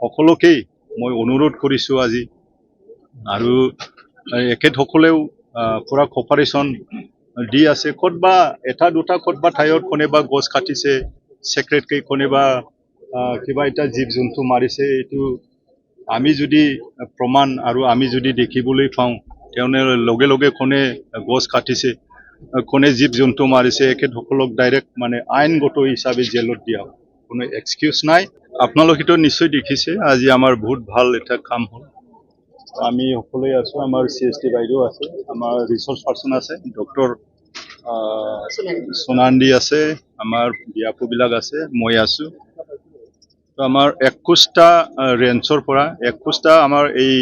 সকলোকেই মই অনুৰোধ কৰিছোঁ আজি আৰু এখেতসকলেও পুৰা কপাৰেশ্যন দি আছে ক'তবা এটা দুটা ক'তবা ঠাইত কোনোবা গছ কাটিছে ছেক্ৰেটকৈ কোনোবা কিবা এটা জীৱ জন্তু মাৰিছে এইটো আমি যদি প্ৰমাণ আৰু আমি যদি দেখিবলৈ পাওঁ তেওঁনে লগে লগে কোনে গছ কাটিছে কোনে জীৱ জন্তু মাৰিছে এখেতসকলক ডাইৰেক্ট মানে আইনগত হিচাপে জেলত দিয়া কোনো এক্সকিউজ নাই আপোনালোকেতো নিশ্চয় দেখিছে আজি আমাৰ বহুত ভাল এটা কাম হ'ল আমি সকলোৱে আছো আমাৰ CST বাইদেউ আছে আমাৰ ৰিসোৰ্স পাৰ্সন আছে ডক্টৰ সোনান্দি আছে আমাৰ বিয়াপুবিলাক আছে মই আছো তো আমাৰ 21টা ৰেঞ্চৰ পৰা 21টা আমাৰ এই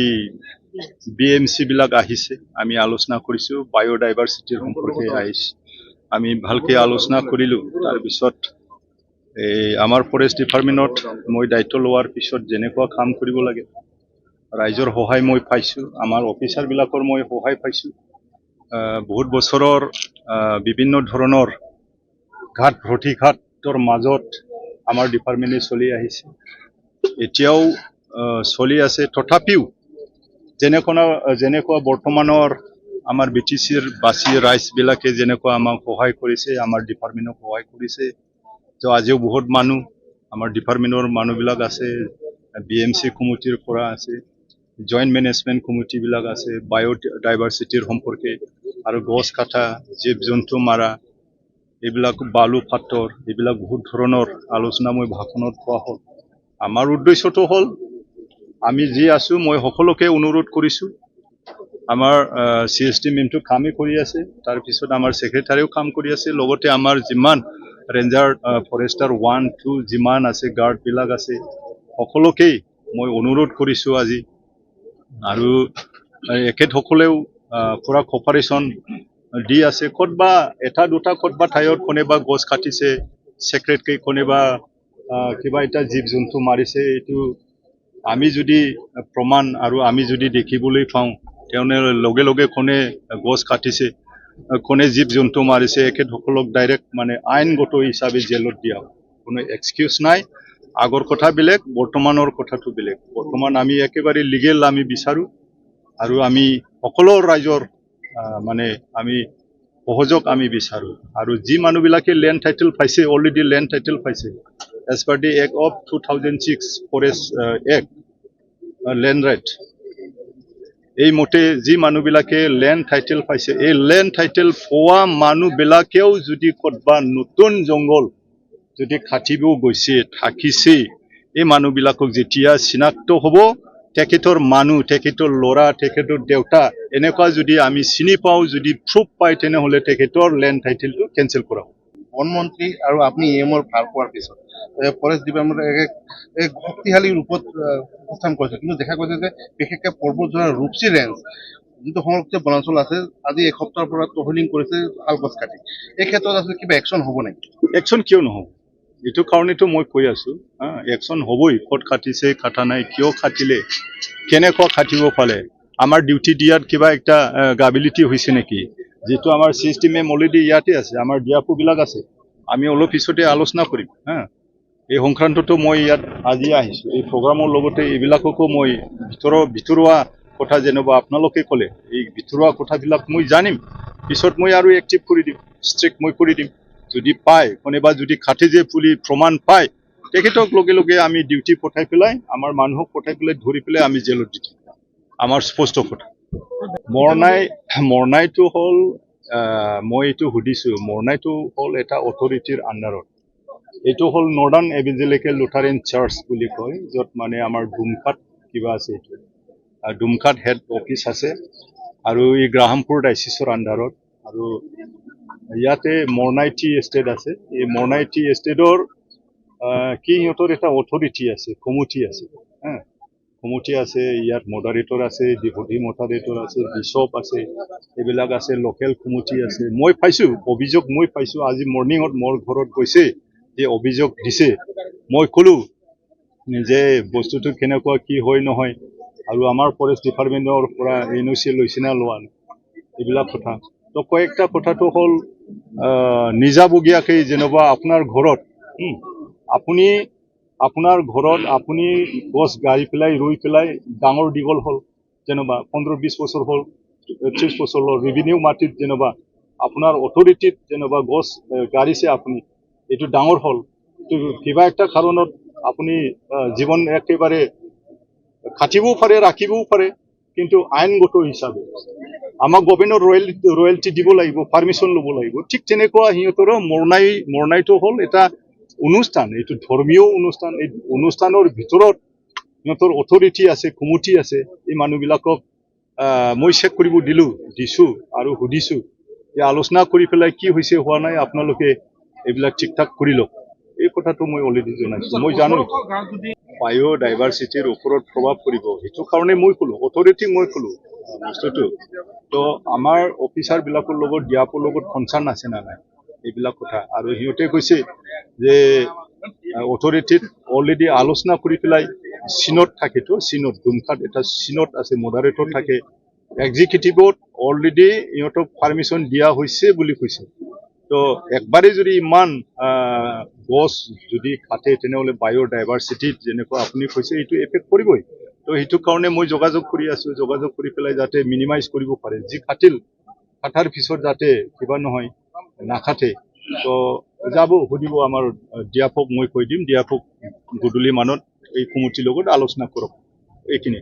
BMC বিলাক আহিছে আমি আলোচনা কৰিছো বায়োডাইভাৰ্সিটিৰ সম্পৰ্কে আহিছে আমি ভালকৈ আলোচনা কৰিলো তাৰ পিছত এই আমাৰ ফৰেষ্ট ডিপাৰ্টমেন্টত মই দায়িত্ব লোৱাৰ পিছত যেনেকুৱা কাম কৰিব লাগে ৰাইজৰ সহায় মই পাইছো আমাৰ অফিচাৰ বিলাকৰ মই সহায় পাইছো বহুত বছৰৰ বিভিন্ন ধৰণৰ ঘাট প্ৰতিঘাতৰ মাজত আমাৰ ডিপাৰ্টমেন্টে চলি আহিছে এতিয়াও চলি আছে তথাপিও যেনেকুৱা বৰ্তমানৰ আমাৰ BTCৰ বাসী ৰাইজ বিলাকে যেনেকুৱা আমাক সহায় কৰিছে আমাৰ ডিপাৰ্টমেন্টক সহায় কৰিছে তো আজিও বহুত মানুহ আমাৰ ডিপাৰ্টমেন্টৰ মানুহবিলাক আছে BMC কমিটিৰ পৰা আছে জয়েন্ট মেনেজমেন্ট কমিটি বিলাক আছে বায়োডাইভাৰ্সিটিৰ সম্পৰ্কে আৰু গছ কাটা জীৱ জন্তু মাৰা এইবিলাক বালু পাথৰ এইবিলাক বহুত ধৰণৰ আলোচনা মই ভাষণত কোৱা হ'ল আমাৰ উদ্দেশ্যটো হ'ল আমি যি আছো মই সকলোকে অনুৰোধ কৰিছো আমাৰ CST মেমটো কামে কৰি আছে তাৰ পিছত আমাৰ সেক্ৰেটাৰিও কাম কৰি আছে লগতে আমাৰ যিমান ৰেঞ্জাৰ ফৰেষ্টাৰ 1 2 যিমান আছে গাৰ্ড বিলাক আছে সকলোকে মই অনুৰোধ কৰিছো আজি আৰু এখেতসকলেও পুৰা কপাৰেশ্যন দি আছে ক'তবা এটা দুটা ক'তবা ঠাইত কোনোবা গছ কাটিছে ছেক্ৰেটকৈ কোনোবা কিবা এটা জীৱ জন্তু মাৰিছে এইটো আমি যদি প্ৰমাণ আৰু আমি যদি দেখিবলৈ পাওঁ তেওঁনে লগে লগে কোনে গছ কাটিছে কোনে জীৱ জন্তু মাৰিছে এখেতসকলক ডাইৰেক্ট মানে আইনগত হিচাপে জেলত দিয়া কোনো এক্সকিউজ নাই আগৰ কথা বেলেগ বৰ্তমানৰ কথাটো বেলেগ বৰ্তমান আমি একেবাৰে লিগেল আমি বিচাৰো আৰু আমি সকলো ৰাইজৰ মানে আমি সহযোগ আমি বিচাৰো আৰু যি মানুহবিলাকে ল্যান্ড টাইটেল পাইছে অলৰেডি ল্যান্ড টাইটেল পাইছে as per the act of 2006 forest act land right এই মতে যি মানুহবিলাকে ল্যান্ড টাইটেল পাইছে এই ল্যান্ড টাইটেল পোৱা মানুহবিলাকেও যদি ক'তবা নতুন জংগল যদি কাটিব গৈছে থাকিছে এই মানুহবিলাকক যেতিয়া চিনাক্ত হ'ব তেখেতৰ মানুহ তেখেতৰ ল'ৰা তেখেতৰ দেউতা এনেকুৱা যদি আমি চিনি পাওঁ যদি প্ৰুফ পাই তেনেহ'লে তেখেতৰ ল্যান্ড টাইটেলটো কেনসেল কৰা হ'ব বনমন্ত্ৰী আৰু আপুনি এমৰ ভাল পোৱাৰ পিছত ফৰেষ্ট ডিপাৰ্টমেণ্টে এক শক্তিশালী ৰূপত উপস্থাপন কৰিছে কিন্তু দেখা গৈছে যে বিশেষকৈ পৰ্বতজোৰা ৰূপসী ৰেঞ্জ যিটো সংৰক্ষিত বনাঞ্চল আছে আজি এসপ্তাহৰ পৰা টহলিং কৰিছে শাল গছ কাটি এই ক্ষেত্ৰত আচলতে কিবা একশ্যন হ'ব নেকি একশ্যন কিয় নহ'ব এইটো কাৰণেতো মই কৈ আছো একশ্যন হ'বই ক'ত কাটিছে কাটা নাই কিয় কাটিলে কেনেকুৱা কাটিব পালে আমাৰ ডিউটি দিয়াত কিবা একটা গাবিলিটি হৈছে নেকি যেটো আমাৰ সিস্টেমে অলৰেডি ইয়াতে আছে আমাৰ দিয়াপুবিলাক আছে আমি অলপ পিছতে আলোচনা কৰিম এই সংক্ৰান্তটো মই ইয়াত আজি আহিছো এই প্ৰগ্ৰামৰ লগতে এইবিলাককো মই ভিতৰুৱা কথা যেনেবা আপোনালোকে ক'লে এই ভিতৰুৱা কথাবিলাক মই জানিম পিছত মই আৰু এক্টিভ কৰি দিম ষ্ট্ৰিক্ট মই কৰি দিম যদি পায় কোনোবা যদি কাটে যে পুলি প্ৰমাণ পায় তেখেতক লগে লগে আমি ডিউটি পঠাই পেলাই আমাৰ মানুহক পঠাই পেলাই ধৰি পেলাই আমি জেলত দি দিম আমাৰ স্পষ্ট কথা মৰণাইটো হ'ল মই এইটো সুধিছো মৰণাইটো হ'ল এটা অথৰিটিৰ আণ্ডাৰত এইটো হ'ল নৰ্দাৰ্ণ এভিঞ্জেলিকেল লুথাৰেন চাৰ্চ বুলি কয় য'ত মানে আমাৰ ডুমকাত কিবা আছে এইটো ডুমকাত হেড অফিচ আছে আৰু এই গ্ৰাহামপুৰ ডাইচিছৰ আণ্ডাৰত আৰু ইয়াতে মৰণাই টি এষ্টেট আছে এই মৰণাই টি এষ্টেটৰ কি সিহঁতৰ এটা অথৰিটি আছে কমিটি আছে কমিটি আছে ইয়াত মডাৰেটৰ আছে ডেপুটি মডাৰেটৰ আছে বিশ্বপ আছে এইবিলাক আছে লোকেল কমিটি আছে মই পাইছো অভিযোগ মই পাইছো আজি মৰ্নিঙত মোৰ ঘৰত গৈছে এই অভিযোগ দিছে মই ক'লো যে বস্তুটো কেনেকুৱা কি হয় নহয় আৰু আমাৰ ফৰেষ্ট ডিপাৰ্টমেন্টৰ পৰা NOC লৈছে না লোৱা এইবিলাক কথা তো কয়েকটা কথাটো হ'ল নিজাবগীয়াকৈ যেনেবা আপোনাৰ ঘৰত আপুনি আপোনাৰ ঘৰত আপুনি গছ গাড়ি পেলাই ৰুই পেলাই ডাঙৰ দীঘল হ'ল যেনিবা 15-20 বছৰ হ'ল 30 বছৰ হ'ল ৰেভিনিউ মাটিত যেনিবা আপোনাৰ অথৰিটিত যেনিবা গছ গাড়িছে আপুনি এইটো ডাঙৰ হ'ল তো কিবা একটা কাৰণত আপুনি জীৱন একেবাৰে কাটিবও পাৰে ৰাখিবও পাৰে কিন্তু আইনগত হিচাপে আমাক গভৰ্ণমেণ্টৰ ৰয়েলটি দিব লাগিব পাৰ্মিশ্যন ল'ব লাগিব ঠিক তেনেকুৱা সিহঁতৰ মৰণাইটো হ'ল এটা অনুষ্ঠান এইটো ধৰ্মীয় অনুষ্ঠান এই অনুষ্ঠানৰ ভিতৰত সিহঁতৰ অথৰিটি আছে কমিটি আছে এই মানুহবিলাকক মই চেক কৰিব দিছো আৰু সুধিছো যে আলোচনা কৰি পেলাই কি হৈছে হোৱা নাই আপোনালোকে এইবিলাক ঠিক ঠাক কৰি লওক এই কথাটো মই অলৰেডি জনাইছো মই জানো বায়'ডাইভাৰ্চিটিৰ ওপৰত প্ৰভাৱ পৰিব সেইটো কাৰণে মই ক'লো অথৰিটিক মই ক'লো বস্তুটো তো আমাৰ অফিচাৰবিলাকৰ লগত ডিআপৰ লগত কনচাৰ্ণ আছে না নাই এইবিলাক কথা আৰু সিহঁতে কৈছে যে অথৰিটিত অলৰেডি আলোচনা কৰি পেলাই চিনত থাকেতো চিনত দুমকাত এটা চিনত আছে মডাৰেটৰ থাকে এক্সিকিউটিভত অলৰেডি ইহঁতক পাৰ্মিশ্যন দিয়া হৈছে বুলি কৈছে তো একবাৰে যদি ইমান গছ যদি কাটে তেনেহ'লে বায়'ডাইভাৰ্চিটিত যেনেকুৱা আপুনি কৈছে এইটো এফেক্ট কৰিবই তো সেইটো কাৰণে মই যোগাযোগ কৰি আছো যোগাযোগ কৰি পেলাই যাতে মিনিমাইজ কৰিব পাৰে যি কাটাৰ পিছত যাতে কিবা নহয় নাকাটে তো যাব সুধিব আমাৰ ডিআফক মই কৈ দিম ডিআফক গধূলি মানত এই কমিটিৰ লগত আলোচনা কৰক এইখিনি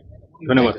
ধন্যবাদ